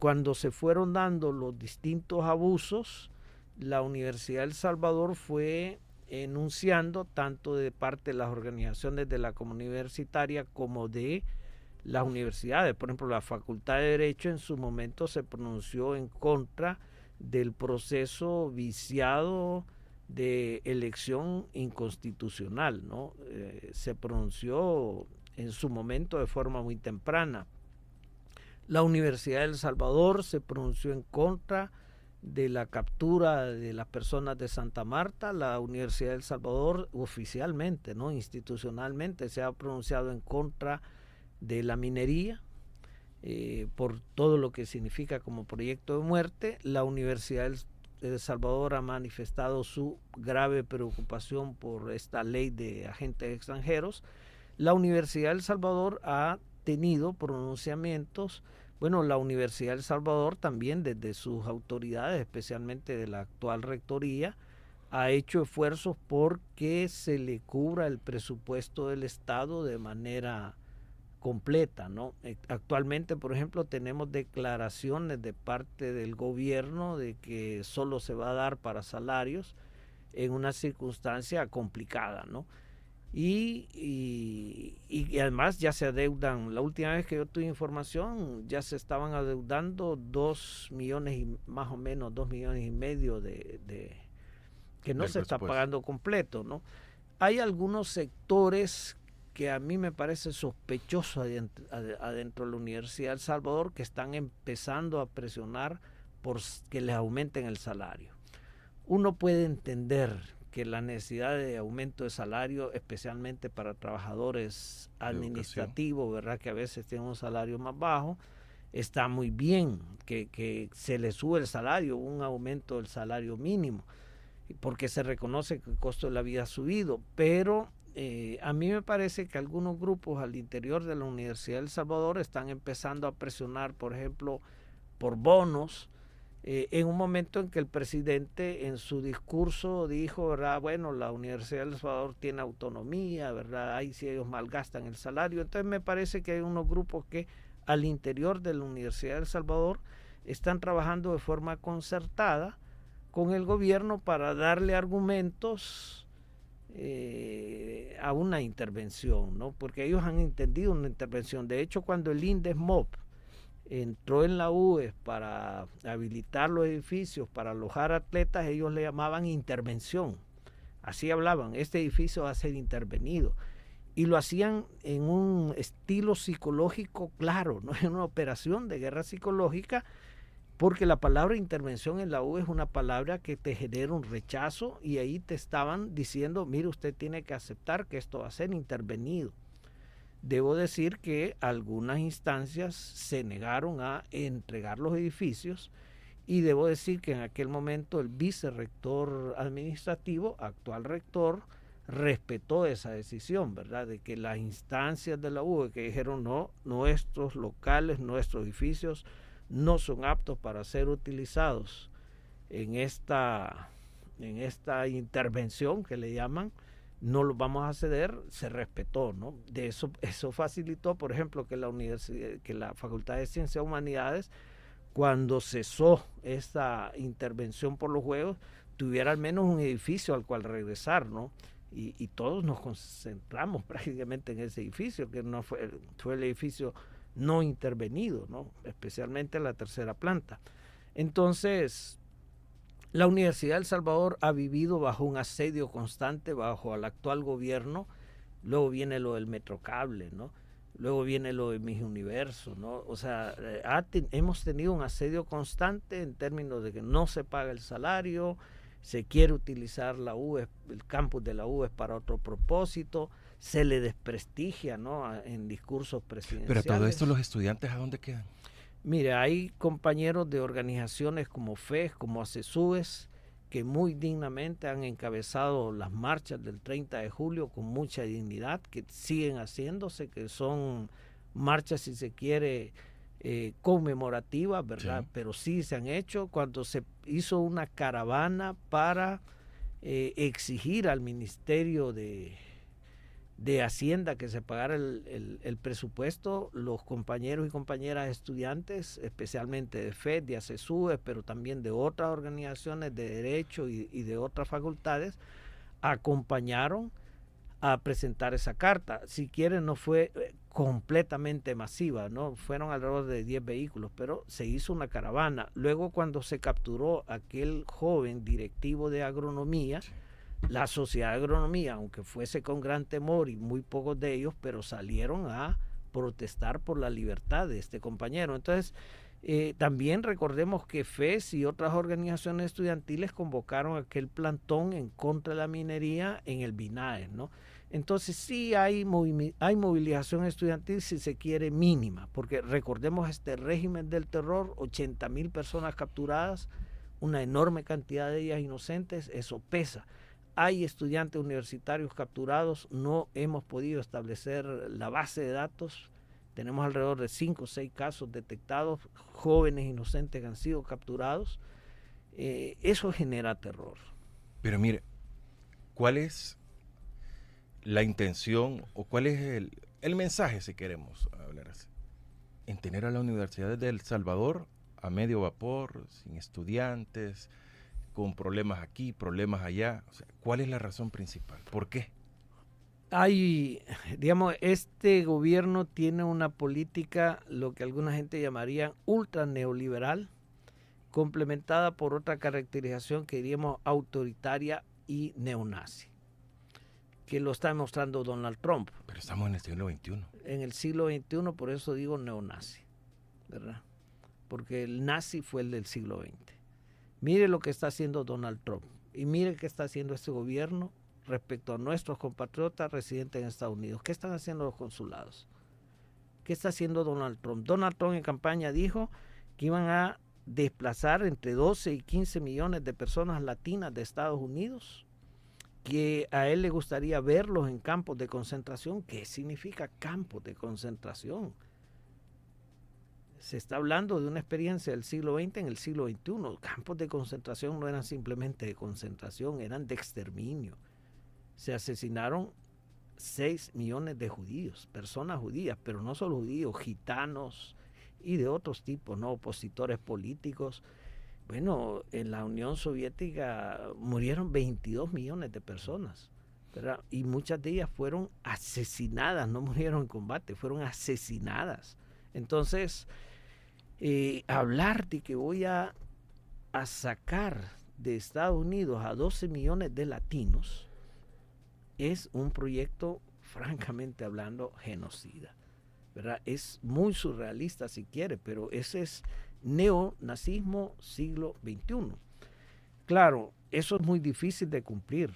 Cuando se fueron dando los distintos abusos, la Universidad de El Salvador fue enunciando tanto de parte de las organizaciones de la comunidad universitaria como de las universidades. Por ejemplo, la Facultad de Derecho en su momento se pronunció en contra del proceso viciado de elección inconstitucional, ¿no? Se pronunció en su momento de forma muy temprana. La Universidad de El Salvador se pronunció en contra de la captura de las personas de Santa Marta. La Universidad de El Salvador oficialmente, ¿no?, institucionalmente, se ha pronunciado en contra de la minería, por todo lo que significa como proyecto de muerte. La Universidad de El Salvador ha manifestado su grave preocupación por esta ley de agentes extranjeros. La Universidad de El Salvador ha tenido pronunciamientos. Bueno, la Universidad de El Salvador también desde sus autoridades, especialmente de la actual rectoría, ha hecho esfuerzos porque se le cubra el presupuesto del Estado de manera completa, ¿no? Actualmente, por ejemplo, tenemos declaraciones de parte del gobierno de que solo se va a dar para salarios en una circunstancia complicada, ¿no? Y además ya se adeudan, la última vez que yo tuve información, ya se estaban adeudando 2 millones y más o menos 2 millones y medio de que no del se está presupuesto. pagando completo, ¿no? Hay algunos sectores que a mí me parece sospechoso adentro de la Universidad de El Salvador, que están empezando a presionar por que les aumenten el salario. Uno puede entender que la necesidad de aumento de salario, especialmente para trabajadores De educación. administrativos, ¿verdad?, que a veces tienen un salario más bajo, está muy bien que se le sube el salario, un aumento del salario mínimo, porque se reconoce que el costo de la vida ha subido, pero a mí me parece que algunos grupos al interior de la Universidad de El Salvador están empezando a presionar, por ejemplo, por bonos, en un momento en que el presidente en su discurso dijo, ¿verdad?, bueno, la Universidad de El Salvador tiene autonomía, ¿verdad?, ahí si ellos malgastan el salario. Entonces me parece que hay unos grupos que al interior de la Universidad de El Salvador están trabajando de forma concertada con el gobierno para darle argumentos a una intervención, ¿no? Porque ellos han entendido una intervención. De hecho, cuando el INDESMOB entró en la UES para habilitar los edificios, para alojar atletas, ellos le llamaban intervención. Así hablaban, este edificio va a ser intervenido. Y lo hacían en un estilo psicológico claro, no es una operación de guerra psicológica, porque la palabra intervención en la U es una palabra que te genera un rechazo y ahí te estaban diciendo, mire, usted tiene que aceptar que esto va a ser intervenido. Debo decir que algunas instancias se negaron a entregar los edificios y debo decir que en aquel momento el vicerrector administrativo, actual rector, respetó esa decisión, ¿verdad?, de que las instancias de la U que dijeron no, nuestros locales, nuestros edificios no son aptos para ser utilizados en esta intervención que le llaman, no los vamos a ceder, se respetó, ¿no? De eso facilitó, por ejemplo, que la universidad, que la Facultad de Ciencias y Humanidades, cuando cesó esta intervención por los juegos, tuviera al menos un edificio al cual regresar, ¿no? Y todos nos concentramos prácticamente en ese edificio, que no fue el edificio no intervenido, ¿no?, especialmente la tercera planta. Entonces, la Universidad de El Salvador ha vivido bajo un asedio constante, bajo el actual gobierno. Luego viene lo del Metrocable, ¿no? Luego viene lo de Mis Universo, ¿no? O sea, hemos tenido un asedio constante en términos de que no se paga el salario, se quiere utilizar la UES, el campus de la UES para otro propósito, se le desprestigia, ¿no?, en discursos Pero todo esto, presidenciales. los estudiantes, ¿a dónde quedan? Mire, hay compañeros de organizaciones como FES, como ACESUES, que muy dignamente han encabezado las marchas del 30 de julio con mucha dignidad, que siguen haciéndose, que son marchas, si se quiere, conmemorativas, ¿verdad? Sí. Pero sí se han hecho. Cuando se hizo una caravana para exigir al Ministerio de Hacienda que se pagara el presupuesto, los compañeros y compañeras estudiantes, especialmente de FED, de ACESUE, pero también de otras organizaciones de derecho y de otras facultades, acompañaron a presentar esa carta. Si quieren, no fue completamente masiva, ¿no? Fueron alrededor de 10 vehículos, pero se hizo una caravana. Luego, cuando se capturó aquel joven directivo de agronomía, la sociedad de agronomía, aunque fuese con gran temor y muy pocos de ellos, pero salieron a protestar por la libertad de este compañero. Entonces, también recordemos que FES y otras organizaciones estudiantiles convocaron aquel plantón en contra de la minería en el BINAES, ¿no? Entonces sí hay movilización estudiantil, si se quiere, mínima, porque recordemos este régimen del terror, 80,000 personas capturadas, una enorme cantidad de ellas inocentes, eso pesa. Hay estudiantes universitarios capturados, no hemos podido establecer la base de datos, tenemos alrededor de 5 o 6 casos detectados, jóvenes inocentes que han sido capturados, eso genera terror. Pero mire, ¿cuál es la intención o cuál es el mensaje, si queremos hablar así, en tener a la Universidad de El Salvador a medio vapor, sin estudiantes, con problemas aquí, problemas allá? O sea, ¿cuál es la razón principal? ¿Por qué? Este gobierno tiene una política, lo que alguna gente llamaría ultra neoliberal, complementada por otra caracterización que diríamos autoritaria y neonazi, que lo está demostrando Donald Trump. Pero estamos en el siglo XXI. En el siglo XXI, por eso digo neonazi, ¿verdad? Porque el nazi fue el del siglo XX. Mire lo que está haciendo Donald Trump y mire qué está haciendo este gobierno respecto a nuestros compatriotas residentes en Estados Unidos. ¿Qué están haciendo los consulados? ¿Qué está haciendo Donald Trump? Donald Trump en campaña dijo que iban a desplazar entre 12 y 15 millones de personas latinas de Estados Unidos, que a él le gustaría verlos en campos de concentración. ¿Qué significa campos de concentración? Se está hablando de una experiencia del siglo XX en el siglo XXI. Campos de concentración no eran simplemente de concentración, eran de exterminio. Se asesinaron 6 millones de judíos, personas judías, pero no solo judíos, gitanos y de otros tipos, ¿no? Opositores políticos. Bueno, en la Unión Soviética murieron 22 millones de personas, ¿verdad? Y muchas de ellas fueron asesinadas, no murieron en combate, fueron asesinadas. Entonces, hablar de que voy a sacar de Estados Unidos a 12 millones de latinos es un proyecto, francamente hablando, genocida, ¿verdad? Es muy surrealista si quiere, pero ese es neonazismo siglo XXI. Claro, eso es muy difícil de cumplir.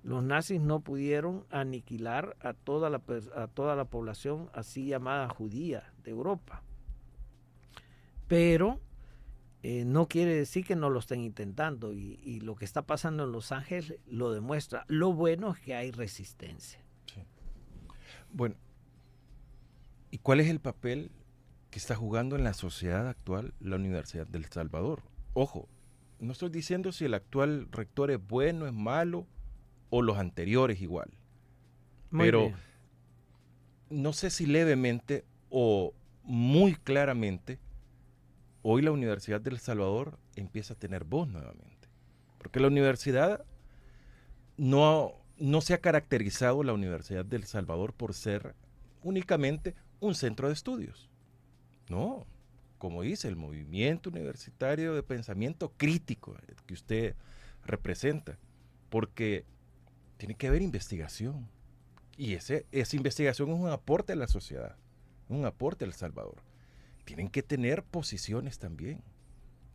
Los nazis no pudieron aniquilar a toda la población así llamada judía de Europa. Pero no quiere decir que no lo estén intentando, y lo que está pasando en Los Ángeles lo demuestra. Lo bueno es que hay resistencia. Sí. Bueno, ¿y cuál es el papel que está jugando en la sociedad actual la Universidad del Salvador? Ojo, no estoy diciendo si el actual rector es bueno, es malo, o los anteriores igual. Pero bien, no sé si levemente o muy claramente hoy la Universidad del Salvador empieza a tener voz nuevamente. Porque la universidad no se ha caracterizado, la Universidad del Salvador, por ser únicamente un centro de estudios. No, como dice, el movimiento universitario de pensamiento crítico que usted representa. Porque tiene que haber investigación. Y esa investigación es un aporte a la sociedad, un aporte a El Salvador. Tienen que tener posiciones también.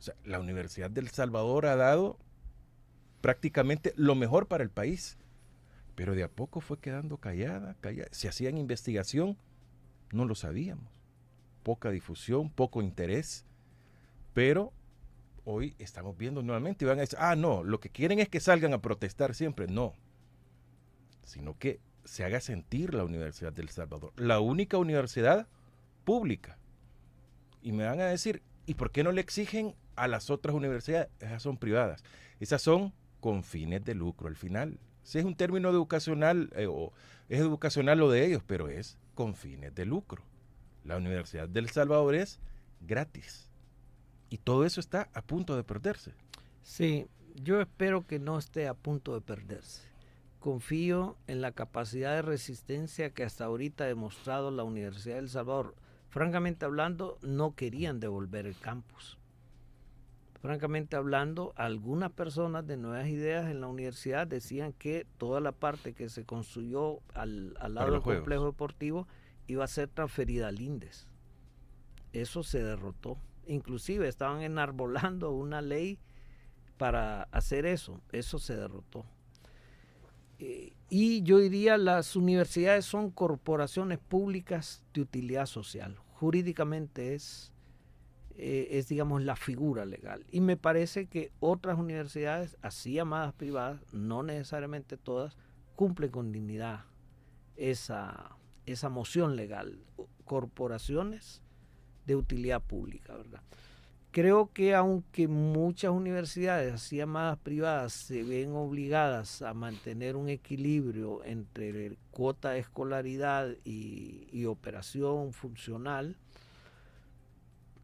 O sea, la Universidad del Salvador ha dado prácticamente lo mejor para el país, pero de a poco fue quedando callada. Si hacían investigación, no lo sabíamos. Poca difusión, poco interés, pero hoy estamos viendo nuevamente y van a decir, no, lo que quieren es que salgan a protestar siempre. No, sino que se haga sentir la Universidad del Salvador, la única universidad pública. Y me van a decir, ¿y por qué no le exigen a las otras universidades? Esas son privadas. Esas son con fines de lucro al final. Si es un término educacional, o es educacional lo de ellos, pero es con fines de lucro. La Universidad del Salvador es gratis. Y todo eso está a punto de perderse. Sí, yo espero que no esté a punto de perderse. Confío en la capacidad de resistencia que hasta ahorita ha demostrado la Universidad del Salvador. Francamente hablando, no querían devolver el campus. Francamente hablando, algunas personas de Nuevas Ideas en la universidad decían que toda la parte que se construyó al lado del complejo deportivo iba a ser transferida al INDES. Eso se derrotó. Inclusive estaban enarbolando una ley para hacer eso. Eso se derrotó. Y yo diría, las universidades son corporaciones públicas de utilidad social. Jurídicamente es digamos, la figura legal. Y me parece que otras universidades, así llamadas privadas, no necesariamente todas, cumplen con dignidad esa moción legal. Corporaciones de utilidad pública, ¿verdad? Creo que aunque muchas universidades, así llamadas privadas, se ven obligadas a mantener un equilibrio entre cuota de escolaridad y operación funcional,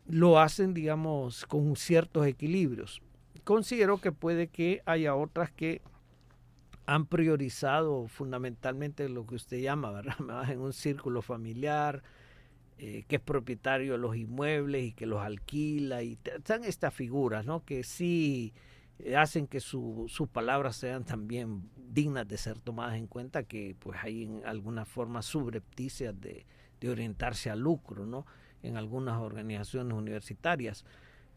lo hacen, digamos, con ciertos equilibrios. Considero que puede que haya otras que han priorizado fundamentalmente lo que usted llama, ¿verdad? En un círculo familiar, que es propietario de los inmuebles y que los alquila, y están estas figuras, ¿no? Que sí hacen que sus palabras sean también dignas de ser tomadas en cuenta, que pues hay en alguna forma subrepticias de orientarse al lucro, ¿no? En algunas organizaciones universitarias.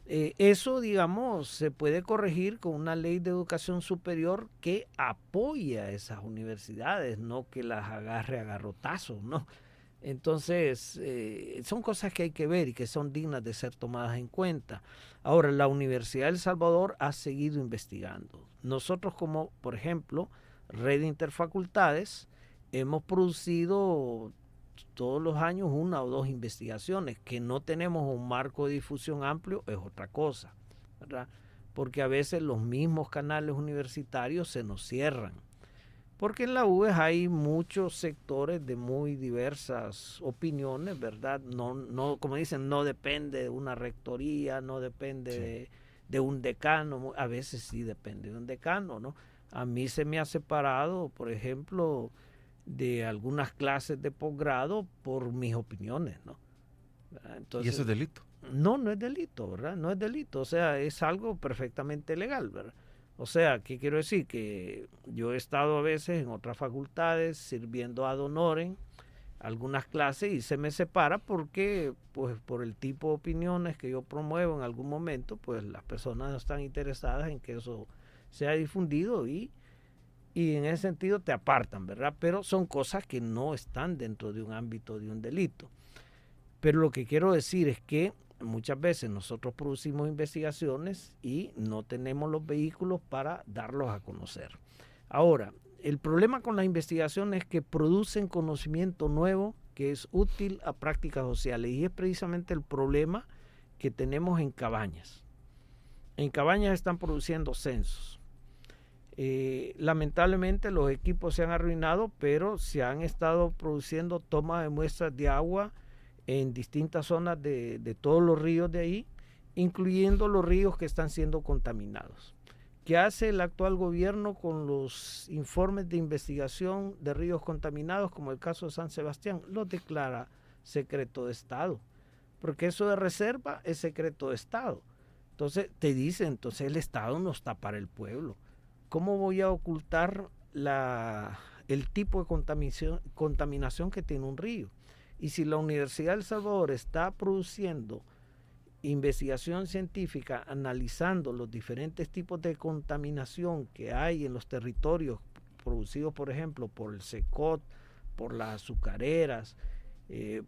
Eso, digamos, se puede corregir con una ley de educación superior que apoye a esas universidades, no que las agarre a garrotazos, ¿no? Entonces, son cosas que hay que ver y que son dignas de ser tomadas en cuenta. Ahora, la Universidad de El Salvador ha seguido investigando. Nosotros como, por ejemplo, Red de Interfacultades, hemos producido todos los años 1 o 2 investigaciones. Que no tenemos un marco de difusión amplio es otra cosa, ¿verdad? Porque a veces los mismos canales universitarios se nos cierran. Porque en la UES hay muchos sectores de muy diversas opiniones, ¿verdad? No, como dicen, no depende de una rectoría, no depende de un decano. A veces sí depende de un decano, ¿no? A mí se me ha separado, por ejemplo, de algunas clases de posgrado por mis opiniones, ¿no? Entonces, ¿y eso es delito? No es delito, ¿verdad? No es delito, o sea, es algo perfectamente legal, ¿verdad? O sea, ¿qué quiero decir? Que yo he estado a veces en otras facultades sirviendo ad honorem algunas clases y se me separa porque, pues, por el tipo de opiniones que yo promuevo en algún momento, pues las personas no están interesadas en que eso sea difundido y en ese sentido te apartan, ¿verdad? Pero son cosas que no están dentro de un ámbito de un delito. Pero lo que quiero decir es que muchas veces nosotros producimos investigaciones y no tenemos los vehículos para darlos a conocer. Ahora, el problema con las investigaciones es que producen conocimiento nuevo que es útil a prácticas sociales, y es precisamente el problema que tenemos en Cabañas. En Cabañas están produciendo censos. Lamentablemente los equipos se han arruinado, pero se han estado produciendo tomas de muestras de agua en distintas zonas de todos los ríos de ahí, incluyendo los ríos que están siendo contaminados. ¿Qué hace el actual gobierno con los informes de investigación de ríos contaminados, como el caso de San Sebastián? Los declara secreto de Estado, porque eso de reserva es secreto de Estado. Entonces te dicen, entonces el Estado no está para el pueblo. ¿Cómo voy a ocultar el tipo de contaminación que tiene un río? Y si la Universidad de El Salvador está produciendo investigación científica analizando los diferentes tipos de contaminación que hay en los territorios producidos, por ejemplo, por el SECOT, por las azucareras,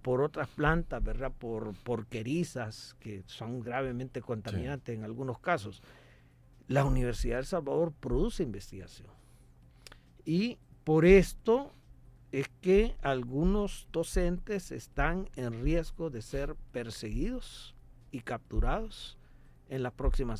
por otras plantas, ¿verdad? Por querizas, que son gravemente contaminantes en algunos casos. La Universidad de El Salvador produce investigación. Y por esto es que algunos docentes están en riesgo de ser perseguidos y capturados en las próximas semanas.